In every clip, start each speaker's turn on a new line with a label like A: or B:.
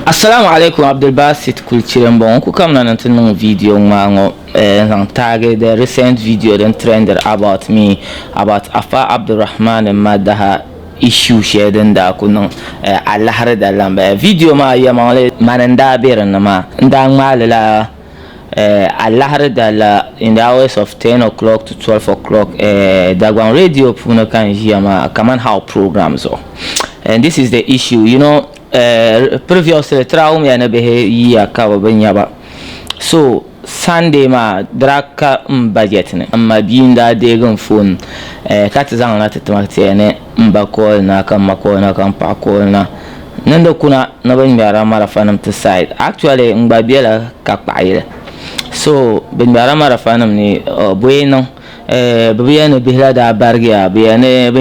A: Assalamu alaikum Abdul Basit Kulchiren bon ku kam nan tin video mango tag the recent video then trended about me about Afa Abdurrahman Madaha issue shared da kunun Allah har da lamba video ma ya mawle mananda beran ma ndan malala Allah har da la in the hours of 10 o'clock to 12 o'clock Dagwan radio puno kan jama Kaman how programs and this is the issue, you know. Previously traum ya na behe ya kawa banyaba so Sunday ma draka budget ne amma binda de gun phone kat zan na tatmate ne mbako na kan mako na kan pako na nanda kuna na ban yara mara fanam to side actually ngbabiela ka paile so ban yara mara fanam ni bueno bibiyan bihla da bargiya biyane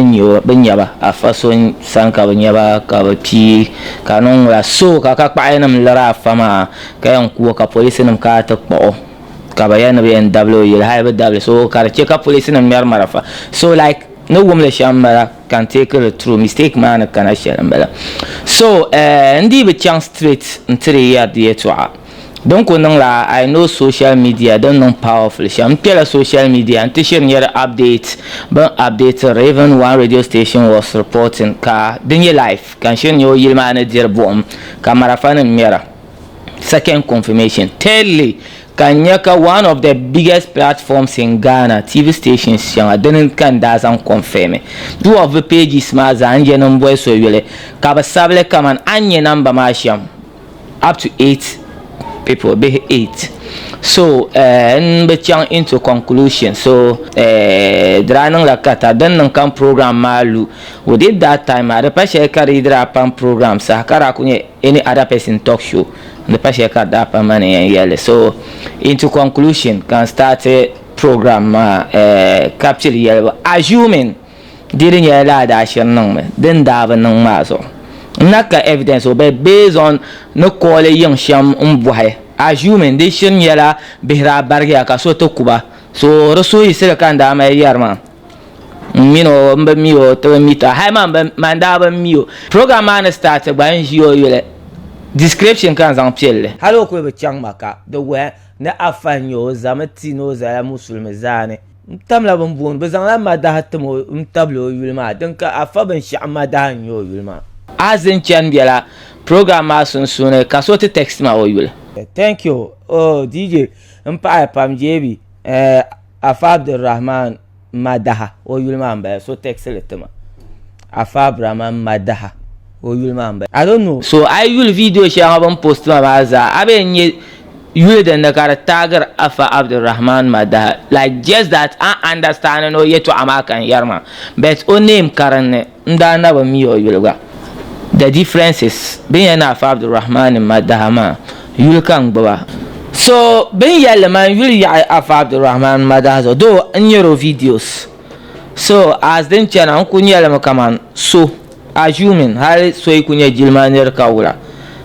A: banyaba afason sanka banyaba ka pi kanon la so ka kpainam lara fama kayan kuwa ka police nam ka ta po ka bayana BNW yel haiba w so ka che ka police nam yar marafa so like no woman shamara can take her through mistake man kana shambala so ndi be chance straight ntri ya die toa donc on la I know social media don't know powerful sham pela social media and share near updates but update Raven one radio station was reporting ka dinye life kan share your yilma na dir bom camera fan mera second confirmation tell Kanyaka one of the biggest platforms in Ghana TV stations yang didn't can doesn't confirm two of the pages ma zanje no boy so yele kabasable Kaman anye number ma sham up to 8 people be 8 so be chang into conclusion so dranang la kata dan nan kan program malu we did that time ada pa share kari dra pan program sa kara kunye any other person talk show the pa share kar da pa mane yele so into conclusion can start a program capture yele assuming didn't yela da share nan then da ban nan ma so naka evidence be based on no call young sham umbuhay assuming they shin yala bihra barga ka so to kuba so raso yisira kan da mai yarma mino mba miyo to mita hay man manda ba miyo program man start ban jiyo yele description kan zan pielle halo ko be chang maka the way na afanyo zamati no za musulmi zane tamla ban bon be zan ma da hatmo tablo yulma dan ka afa ban sha ma da yo yulma azin chan biala program asun sune kasoti text ma oyule thank you oh DJ mpa pam jebi Afa Abdurrahman Madaha oyule mamba so text letema Afa Abdurrahman Madaha oyule mamba I don't know so I will video share ban post ma baza abenye yule den da kara tagar Afa Abdurrahman Madaha like just that I understand no yeto amakan yarma but o name karanne ndana ba mi oyule ga the difference is being Afa Abdurrahman Madaha you can baba so being yellow man really Afa Abdurrahman Madaha though in your videos so as then channel kunyela Kaman so assuming hali so ikunya jilmaner kawula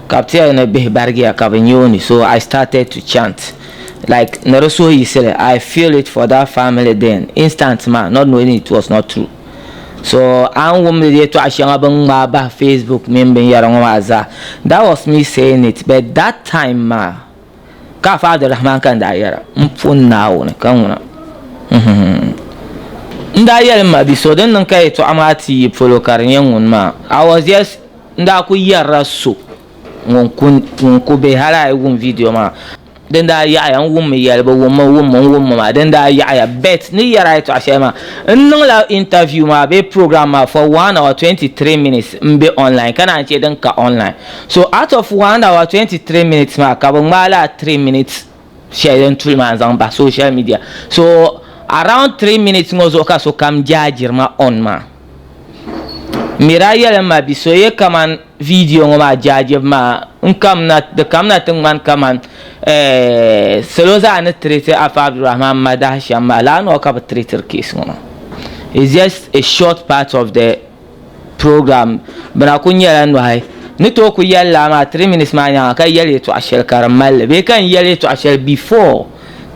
A: kaptia na be bargia kabanyoni so I started to chant like Naruso he said I feel it for that family then instant man not knowing it was not true so I'm woman to ashangabang ba Facebook member yarangaza that was me saying it but that time ma ka Father Rahman kan da yara mpunna wona kan wona nda yara ma bi so dan nan kai to amati follow karin won ma I was just nda ku yara so won ku be hala won video ma den da ya yan wum yel ba wum ma den da ya bet ni yara to ashema nnon la interview ma be program ma for 1 hour 23 minutes mbe online kana ce dan ka online so out of 1 hour 23 minutes ma ka ban mala 3 minutes share tool ma zan ba social media so around 3 minutes ngozo ka so kam jajir ma on ma mira yele ma bi so ye Kaman video ma jajir ma nkam na de kam na tin man Kaman Seloza na treated Afa Abdurrahman Madaha Shamala no ka treated case ngoma it's just a short part of the program bana kunyala no hay ni to ku yalla ma 3 minutes ma nya ka yale to ashel karamal be kan yale to ashel before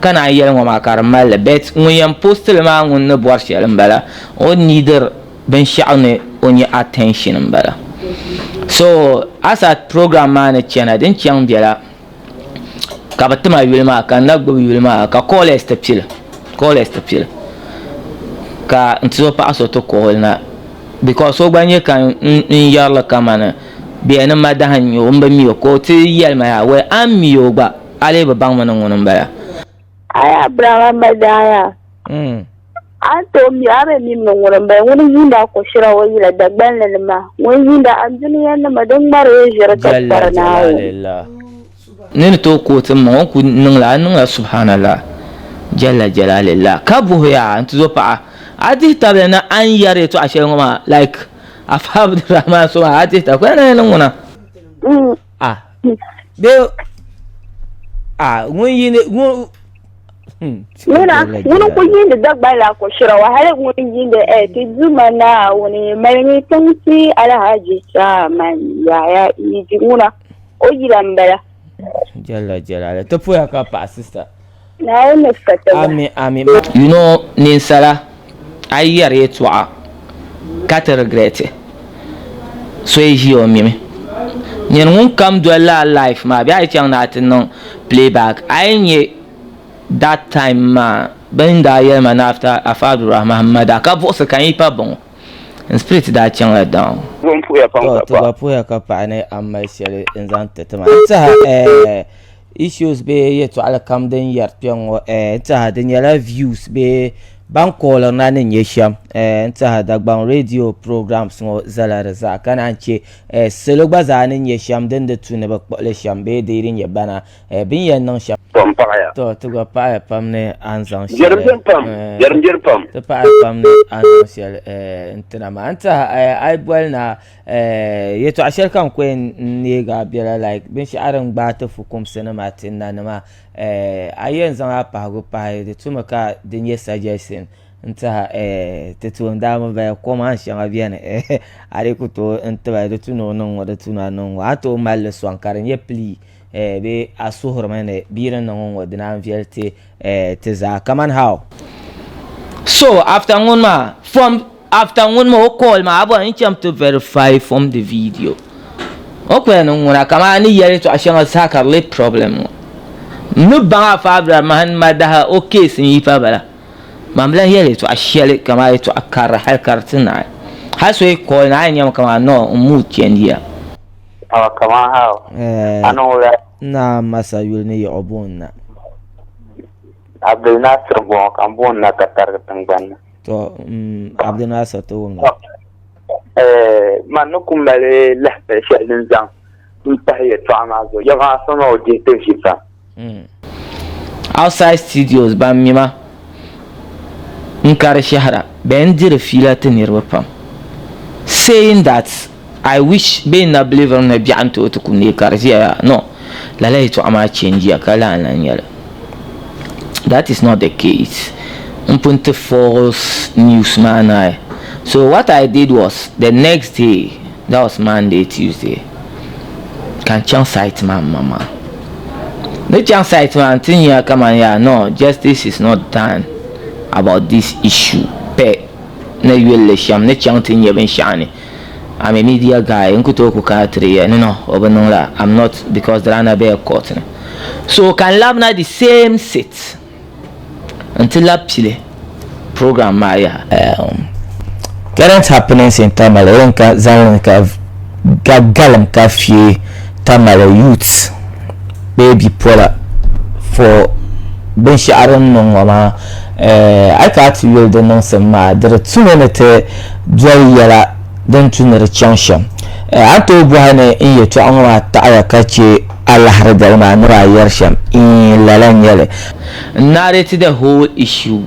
A: kana yale ngoma karamal bet nguyam postel ma ngun no bor shel mbala on neither ben sha'ne onye attention mbala so asa program man chena den chang biala ka batma yulma ka nagbo yulma ka call stepil ka ntizo pa aso to call na because so gbanye kan yarla kamana bi ena Madaha nyo mba mi ko ti yelma ya we am mi ogba ale ba bang man ngono mbala
B: aya brava Madaha anto mi abe mi ngono mba ngono yinda ko shira wo yila dagban le ma won yinda anjuni na madan mare jira ka tarna
A: nin to ko tin mo ku ningla subhanallah jalla jalalillah kabu ya ntizo pa adi tabena an yare to ashe ngoma like afab Rahama so adi ta ko na ngona be ngun yine ngun
B: wani ko yinde dagba la ko shira wa hare ngun yinde ti zuma na wani mai tunsi Alhaji Kaman ya yi nguna o yirambala
A: jalla jalala to poya ka pa sister
B: na wani fata
A: ami you know ninsala ayar yetwa kata regrete so yi o mimi nyen ngun kam do la life ma bi ai chang na tin no playback ai nye that time ma ben da ya man after afadu Rahama ka bo se kan yi pa bon in spirit da chang la down to poya ka pa ne amma shele in zan tetama ta issues be yeto ala kam den yar pion ta den yala views be bankola na ne nyesham ta dagban radio programs ngo zala za kana anche selo gbaza ne nyesham den de tune ba kpole sham be de irin ye bana bin ye non sham to go pa pam ne anzan
C: jer pam
A: to pa pam ne anzan shel intana ma anta ai bwal na yeto ashel kan ko ne ga biela like bin shi aran gba ta fukum sinema tin na ma ayen zan apa go pa de tumaka de nye suggestion nta tetu ndama ba ko man shan abian are ku to nta ba de tuno non wada tuna non ato mal so ankaren ye pli be asuhur mane biran non wada na vierte te za Kaman how so after one ma call ma abo in cham to verify from the video okwe no ngona kama ni yere to ashanga saka le problem no ba fabra Madaha okay sin yi fabra mamla yele to ashele kama to akara hal kartina haso ko na nyam kama no mu chendia
C: Kaman how ano
A: na masa yulni yobonna
C: Abdul Nasir bon kan bon na katar tangban
A: to Abdul Nasir to
C: manukum male la shelin zang tahiya to amazo ya ga sono je te shifa
A: outside studios ba mima nkar shahara ben dire fila tenir pam saying that I wish being a believer na bi'anto to kunne karziya no lalai to ama change ya kala nan yala that is not the case unpunte false news man so what I did was the next day, that was Monday, Tuesday, can chance site mama the chance site man thing here come on yeah no justice is not done about this issue pe na yele sham ne chanting ye ben shani I'm a media guy nkuto ko ka 3 years no obanonla I'm not because there are be a court so can lab na the same seat until lapile program maya current happenings in Tamale ka zan ka gagalam ka fie Tamale youths baby pola for ben sharon no ma I can't will the nonsense ma there 2 minutes joy yala don tunar chanshan ato buhane in yato an wa ta'aya kace Allah har da ma rayuwar sham in lalan yale narrate the whole issue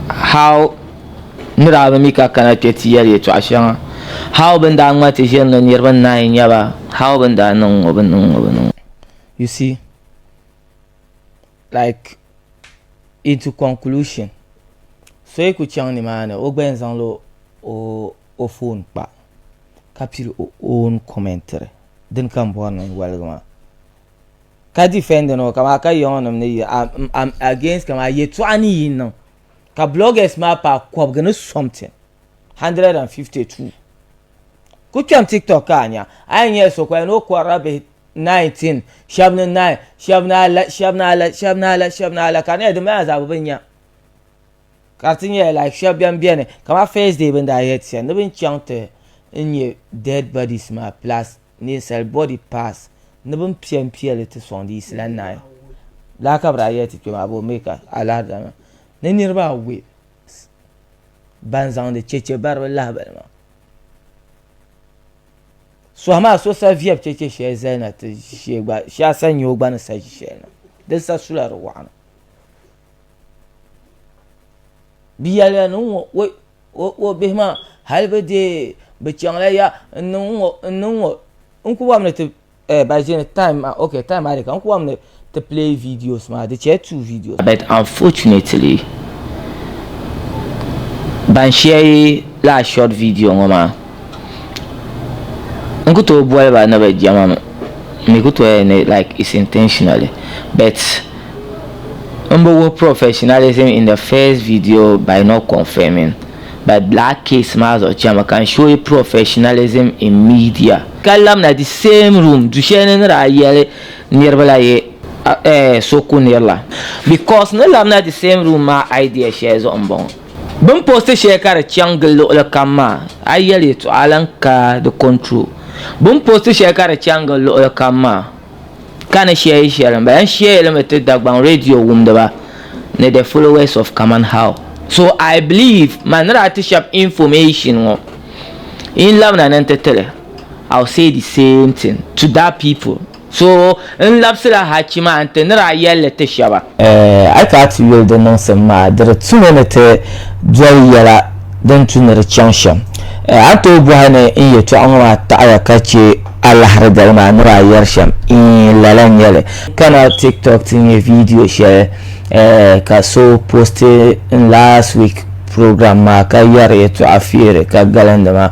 A: how nira mika kana tiyar yato ashan how banda an mata shin nan yarban nayin yaba how banda nan obin you see like into conclusion so e ku chan ni mana o gben zan lo o phone pa capture o own commentary din kan born welgama ka defend no kama ka yon ne I'm against kama ye to ani yin no ka bloggers ma pa ko gonna something 152 ku kpem TikTok ka nya anya so kwa no kwara be 19 shabna 9 shabna ala kan e de ma za bu nya kartin ye like shabyan biene kama first day benda yet se no bin chante in your dead bodies ma plus ni cell body pass no bin pm te son di islan na la ka bra yet ke ma bo meka ala da ne nirba we banzan de cheche barba la ba ma so ma so sa vie cheche she zena te she gba sha san yo gba na sa she na de sa sula ro wa biyala no wo behma halbe de be changla ya no unku wamne te ba jene time okay time ari kan ku wamne to play videos ma de che 2 videos but unfortunately ban share la short video ngoma unku to boy ba na ba jama me ku to like it's intentionally but umbo professionalism in the first video by not confirming, but black case matter chama can show you professionalism in media. Kalam na the same room du shene na yele nerbala ye so ku nerla because no lam na the same room ma idea shares on bon bon post share kar changle lo kama ayele to alanka the control bon post share kar changle lo kama kana share but share limited dagban radio wumdaba ne the followers of Kaman how so I believe man rat sharp information in love na tele I'll say the same thing to that people so in love sila hachima ante nra yelle te shaba I thought you will the nonsense ma there 2 minutes dwell yala dan tunar chansha ato buhane in yeto anwa ta'aya kace Allah har da ma nura yarsham in lalan yale kana TikTok tin video share ka so post in last week program ma ka yare to afire ka galanda ma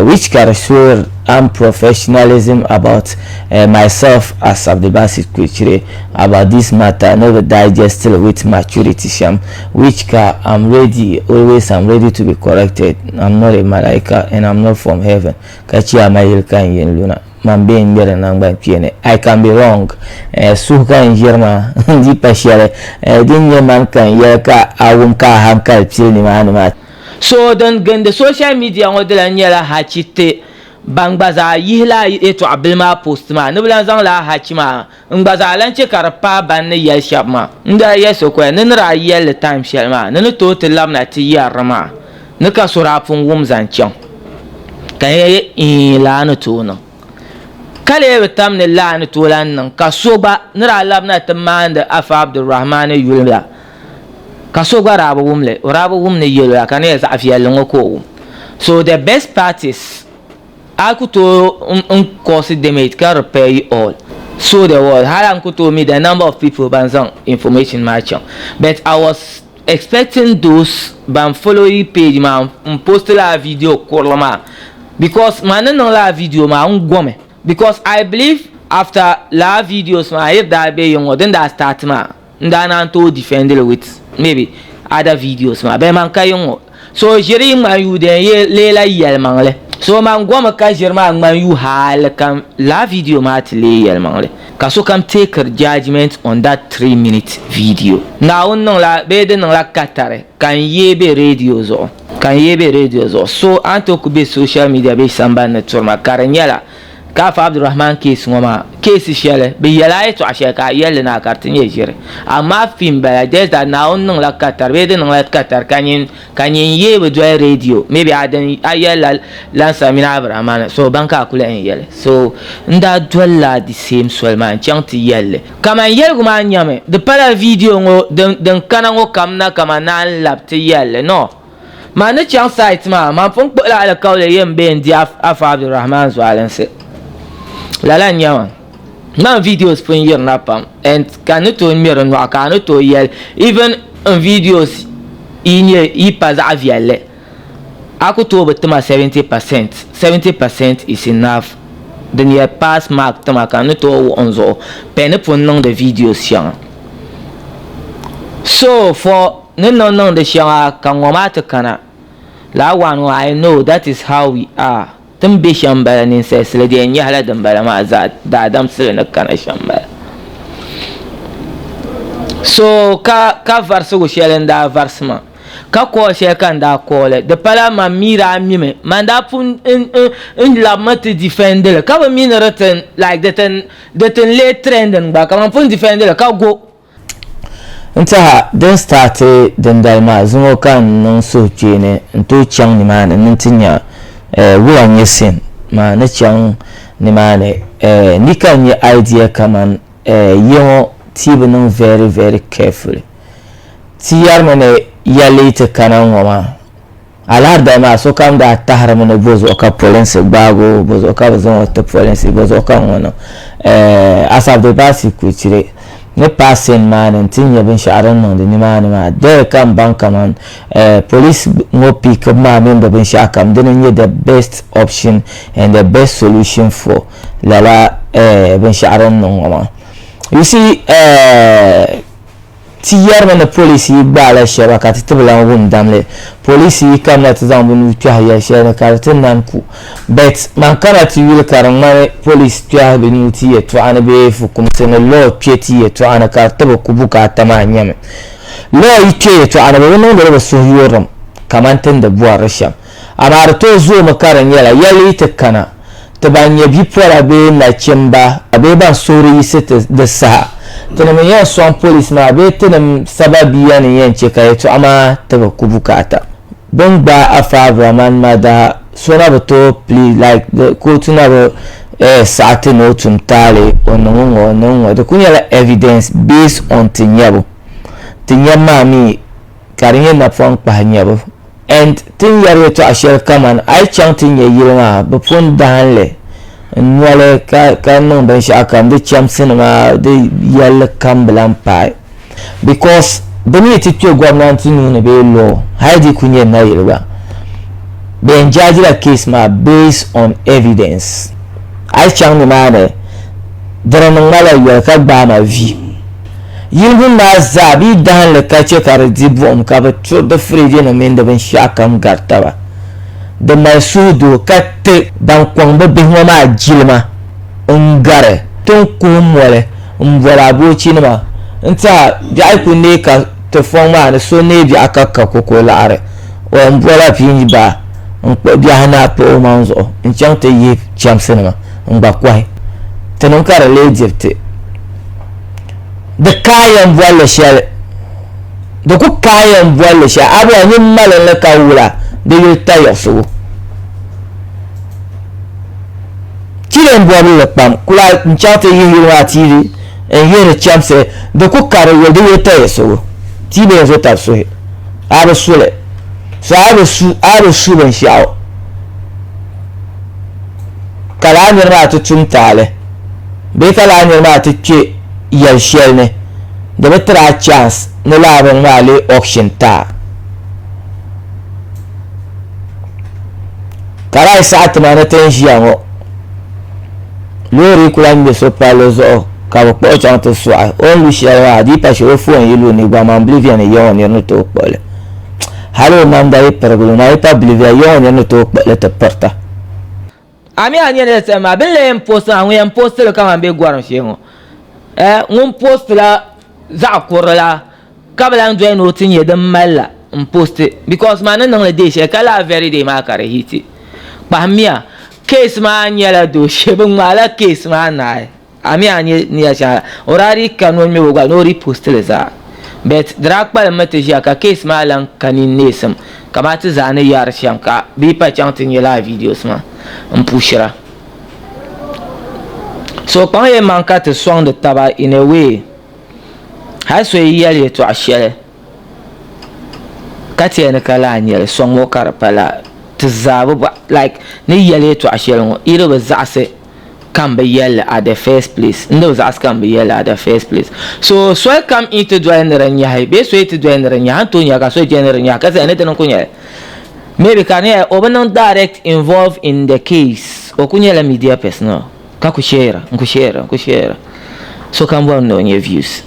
A: which can show professionalism about myself as Abdelbasit Kuchire about this matter never digest with maturity sham which I'm ready always I'm ready to be corrected. I'm not a malaika and I'm not from heaven kachi amayil kan yin luna man being better than piene I can be wrong so kan jerma di pashiale din man kan yaka awun ka hankal pieni ma so dan gande social media ngodela nyala hachite bangbaza yihla eto abilma post ma nublan zang la hachima ngbaza lanche karpa ban yel shabma nda yeso ko nra yel time shelma nnu to te lamna ti yarma nuka surapun wum zanchon kan ye ilana to no kale betam ne lana to lan nan kasoba nra labna tamanda afa Abdurrahman yulya kasoba rabu wumle yulya kan ye zafiyal ngoko so the best part is Akuto consider can repair all. So the world Haranku told me the number of people banzang information matching. But I was expecting those ban following page man post la video koloma because man no la video ma ngome because I believe after la videos ma if that be young then that start ma ndana to defend it with maybe other videos ma be man kayong so jeri ma you den ye lela yel mangle so man goma ka jerma man you hal kam la video mat le yel mangle kaso kam take judgment on that 3-minute video now non la be de non la katare kan yebe radio zo so anto ku be social media be samba na turma karanyala ka fa Abdurrahman case ngoma case shele be yala to ashaka yele na kartin ye jere amma film bala just that now non la katar be de non la katar kanyin yebe do radio maybe adan ayala lansa mina Abrahman so banka kula en yele so nda dolla the same solman chanti yele kama yele kuma nyame de para video ngo den kana ngo kamna kama nan lapte yele no man chang site man fon la ala kawle yembe ndi afa Abdurrahman so alanse lala nyawa man videos pun yer napam and kanuto mero no kanuto yel even on videos inye ipaza aviale akuto betuma 70% is enough then you pass mark tama kanuto onzo penepon non de videos yang so for non de shanga kangoma te kana la one I know that is how we are. Tum be shambala nin sai sile de nya hala dambala ma za da adam sile na kana shambala. So ka verse go shelen da verse ma. Ka ko she kan da kole de pala ma mira mime manda pun in la mate defender ka ba mina written like that le trend ba ka man pun defender ka go
D: nta den start den dalma zumo kan non so chene nto chang ni man ntinya wo anyesin ma na chang ni man ni kan ye idea kaman yo tibe non very very carefully tiyar mane yalite kanan wama alar da ma so kam da tahar mane bozo ka police bago bozo ka bozo ta police bozo kan wono asab de basi kuchire ne passen man tinya bin sha'aran non ni ma da kan banka man police no pick ma men da bin sha'akam din ne the best option and the best solution for lala bin sha'aran non wama you see tiyar mana police bala shaba ka tibla won damle police kam na tazam bunu tahya shana kartin nan ku bet man kana ti wil karan mare police tahya binu tiye to ana be fu kum sene lo pieti to ana ka taba ku buka tama nyame lo yike to ana be non da so yoram kamantan da buwa rasham amara to zo makaran yala yali takana tabanya bi fara be na chemba abe ba sori sita da sa tana ya son police ma be tana sababi yani yance kai to ama taba kubukata don ba afa man Madaha sona bato please like the kotuna ba sa'ati no tumtale onon da kunya la evidence based on tinyabo tinyama mi karinye na fon pahanyabo and tin yare to ashel Kaman I chanting ye yirma ba fon danle nwale ka non ban sha kam de cham cinema de yalla kamblan pai because bani ti to gwamnati ne be law haidi kunye na yirba ben jajira case ma based on evidence I chang ma ne dara non mala ya ka ba ma vi yilgun ma zabi dan le ka che kar dibom ka ba to da frije na men da ban sha kam gartaba da mai sudo katte dan kwangba bihwa ma jilma ngare ton kumole mbola bochi ma nta jai ku ne ka te foma ne so ne bi akaka koko laare o mbola pinyi ba nkpo bi hana po manzo nchante yi chamsen ma ngba kwai tenon kare le jefte de kayan bola shele de ku kayan bola sha abu anyin malan la kawula de yota yoso tiren bobu le pam kula nchate yi wa tiri en yere chamse de ku kare yo de yota yoso tibe zo tapso abu sule so abu su ban shao kala ni ra tu tumtale be kala ni ra tu ke yel shelne de betra chance ne la ban wale auction ta kara sa'at ma na tenjiango lori kula mbe so palo zo ka po chanto so on lu shara di pa shoro fu en yelo ni gba man Bolivia ne yo ne no to pole halo man dai pergulo na pa Bolivia yo ne no to pole te porta
A: ami anya ne se ma bin le impost an we impost le kama be gwaron shengo un post la za korla kabla ndo no tinye de malla impost because man nan le de she kala very day ma kare hiti Bahmia case ma nyala do shebun mala case ma na ami anye ni ya orari kanon me woga no repost le za bet drak pa mate ja ka case ma lan kanin nesam kamata zane yar shanka bi pa chantin yela videos ma mpushira so quand il manque de soin de tabac in a way ha so yele to ashele kati ene kala anyele son mo karpala tzabu like ne yele to ashele iro be zase can be yele at the first place ndo zase can be yele at the first place so come into do enranya hay be so to do enranya antonia ka so enranya ka se ene tenon kunya maybe can he obenon direct involved in the case okunya la media personal ka kushare so can one on your views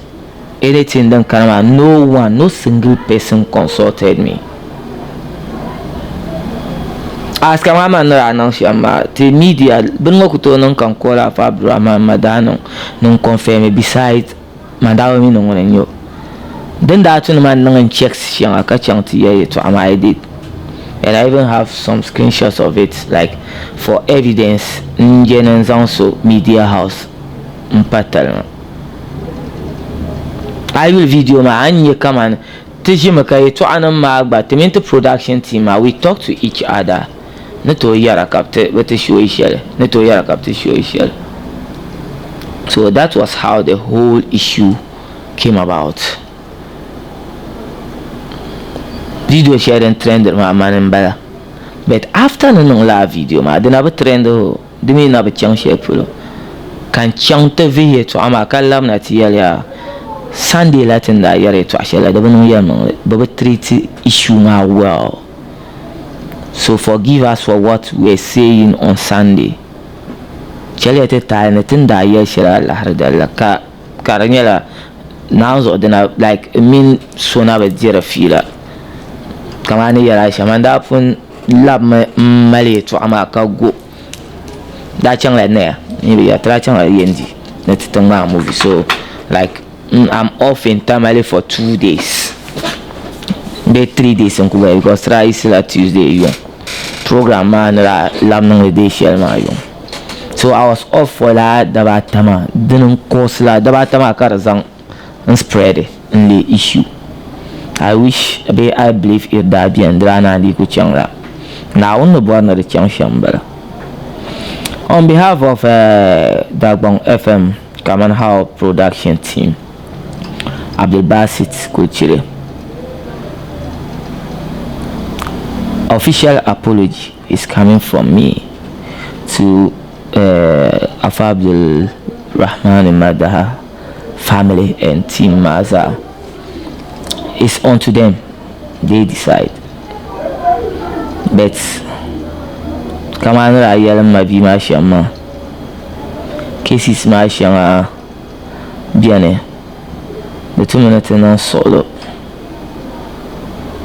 A: anything done no single person consulted me aska mama na nan shamba te media bin ngo kuto non kan kola fa Rahama Madaha non confirm beside Madaha mi non wonen yo then that one man non checks shi aka chanti ye to am I did, and I even have some screenshots of it like for evidence njen also media house mpatal I will video ma anye Kaman tijima kay to anan ma ba to production team we talk to each other neto yara kapte wete show ishel neto yara kapte show ishel. So that was how the whole issue came about. Video share and trend ma man mbala, but after no la video ma de na trend de mi na chang share pulo kan chang te vie to ama kallam na tiya Sunday Latin da yare to ashela da banu yamma baba treat issue ma well. So forgive us for what we are saying on Sunday. Chale te ta ne tinda ya shira Allah har da Allah ka karanyala now so dena like min sona ba jira fila kamani yara shamanda fun lab mali to ama ka go da chang la ne ni ya tra chang la yendi ne titanga movie. So like I'm off in Tamale for 2 days. Be 3 days in Kuba because try is Tuesday you program man la lamnang day shell ma you. So I was off for that dabatama didn't course la dabatama karazang and spread in the issue. I wish I believe it that be and drana di kuchangla. Now on the born of the chang shambala. On behalf of Dagbong FM Kaman How production team, Abdul Basit Kulchire, official apology is coming from me to Abdul Rahman and Madaha family and team Maza. It's on to them, they decide. But Kaman Rayalam Mabi Mashama cases Mashama Biane. The 2 minutes non solo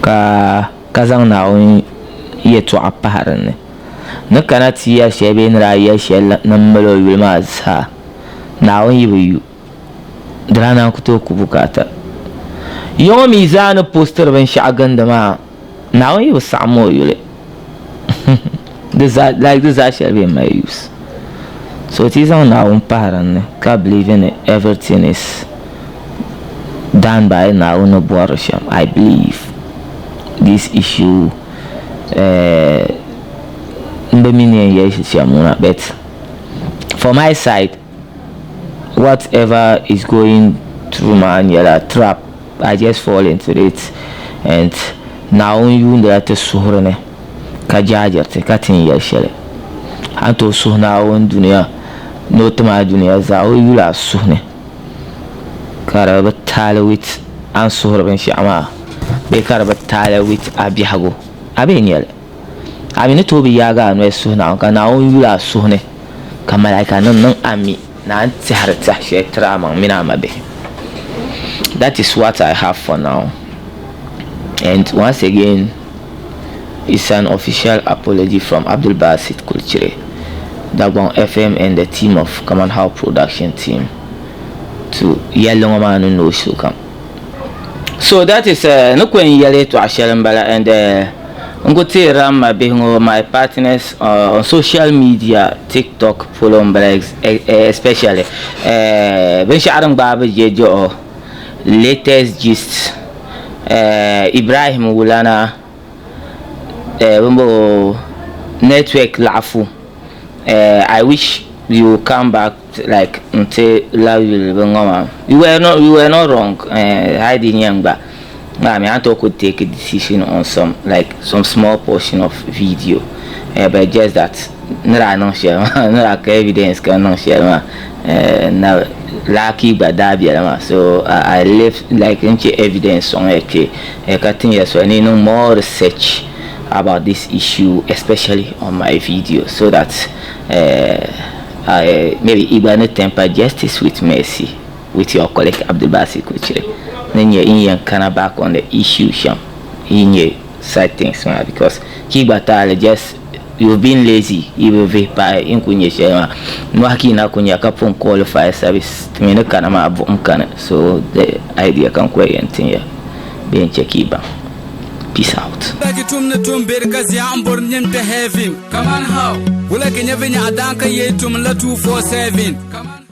A: kazang na on yeto aparne na kana tiya shebe na ya shella nan malo yulma sa na on yibu drana kuto kubukata yo mizan poster ban shagan da ma na on yibu samo yule this shebe my use. So it is on now parane ka believe in everything is done by now no Borsham. I believe this issue but for my side whatever is going through my trap I just fall into it, and now you that suhrane kajajarte katin yashele anto suhna on dunia no tama dunia za yula suhne karaba tala with an suhra ben shama be karaba tala with abihago abenyele amine to bi yaga no suhna ka na on yula suhne kamalaika nan ami na anti harta shetra man mina mabe. That is what I have for now, and once again it's an official apology from Abdul Basit Kulchire, Dagbon FM and the team of Kaman How production team to Yellow Man no Shukam. So that is no kwen yale to Ashelambala and Ngote Rahama being my partners on social media, TikTok, Polombala especially Ben Sharam Baba Jejo latest gist Ibrahim Wulana network lafu. I wish you come back like until we were not wrong. Hiding young, but I mean I could take a decision on some small portion of video, but just that not share not evidence cannot share now lucky but so I left like evidence on so I need no more research about this issue, especially on my video, so that I maybe even temper justice with mercy with your colleague Abdul Basit Kuchire. Then you're kind back on the issue in your side things, because Kibatale just you've been lazy, you will be by in kunya shema. No hakina kunya kapon qualify service. Tumene kana ma abum kana. So the idea can quite anything being chekiba. Peace out. Come on how? Will I can never adanka ye tum la 247.